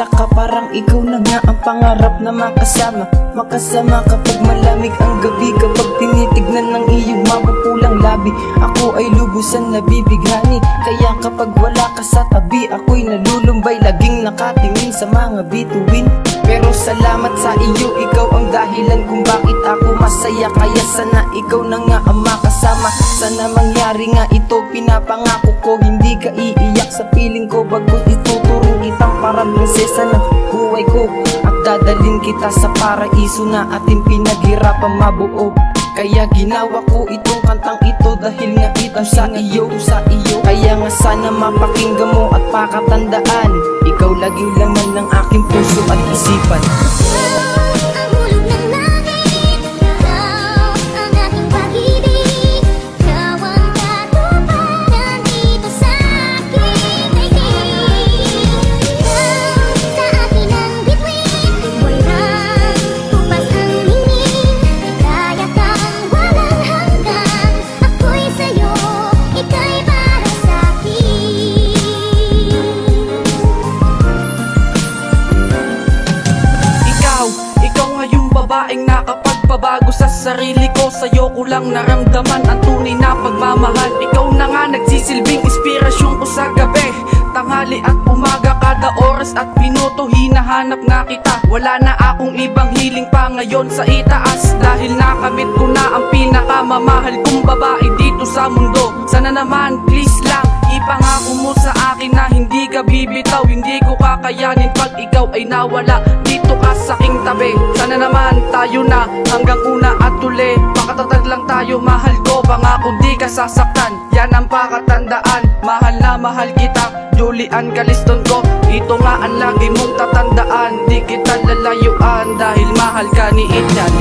Kilala ka parang ikaw na nga ang pangarap na makasama. Makasama kapag malamig ang gabi, kapag tinitignan ng iyong mapupulang labi. Ako ay lubusan nabibighani, kaya kapag wala ka sa tabi, ako'y nalulumbay, laging nakatingin sa mga bituin. Pero salamat sa iyo, ikaw ang dahilan kung bakit ako masaya. Kaya sana ikaw na nga ang makasama. Sana mangyari nga ito, pinapangako ko, hindi ka iiyak sa piling ko. Bago ituturo kitang parang prinsesa ng buhay ko, at dadalhin kita sa paraiso na ating pinaghirapan mabuo. Kaya ginawa ko itong kantang ito dahil nga ito sa iyo, Kaya nga sana mapakinggan mo at pakatandaan, ikaw laging laman ng aking puso at isipan. Babaeng nakapagpabago sa sarili ko, sa'yo ko lang naramdaman ang tunay na pagmamahal. Ikaw na nga nagsisilbing inspirasyon ko sa gabi, tanghali at umaga, kada oras at minuto hinahanap nga kita. Wala na akong ibang hiling pa ngayon sa itaas, dahil nakamit ko na ang pinakamamahal kong babae dito sa mundo. Sana naman please lang ipangako mo sa akin na hindi ka bibitaw. Hindi ko kakayanin pag ikaw ay nawala, dito ka sa aking tabi. Sana naman tayo na hanggang una at uli, makatatag lang tayo, mahal ko, pangako di ka sasaktan. Yan ang pakatandaan, mahal na mahal kita, Julian Caliston ko. Ito nga ang lagi mong tatandaan, di kita lalayuan dahil mahal ka ni Ethan.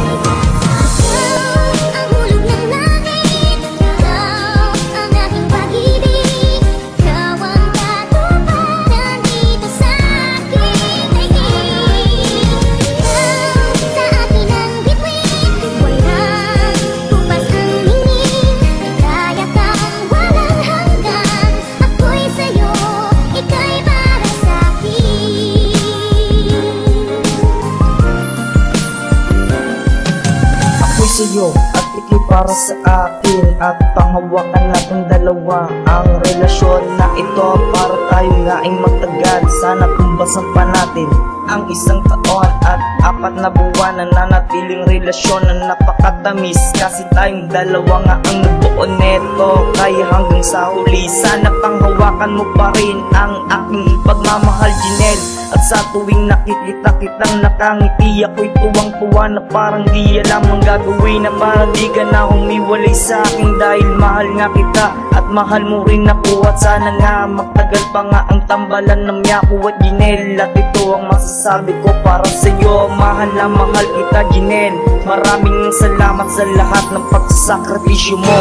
Sa'yo at ikay para sa akin, at panghawakan natin dalawa ang relasyon na ito para tayo nga ay magtagal. Sana tumbasan pa natin ang 1 taon at 4 na buwan na nanatiling relasyon na napakatamis, kasi tayong dalawa nga ang nabuo neto. Kaya hanggang sa huli, sana panghawakan mo pa rin ang aking pagmamahal, Jinel. At sa tuwing nakikita kitang nakangiti, ako'y tuwang-tuwa na parang di alam ang gagawin, na parang di ka na humiwalay sa akin, dahil mahal nga kita at mahal mo rin ako. At sana nga magtagal pa nga ang tambalan ng Miyako at Jinel. At ito ang masasabi ko para sa'yo, mahal na mahal kita, Jinel. Maraming salamat sa lahat ng pagsasakripisyo mo.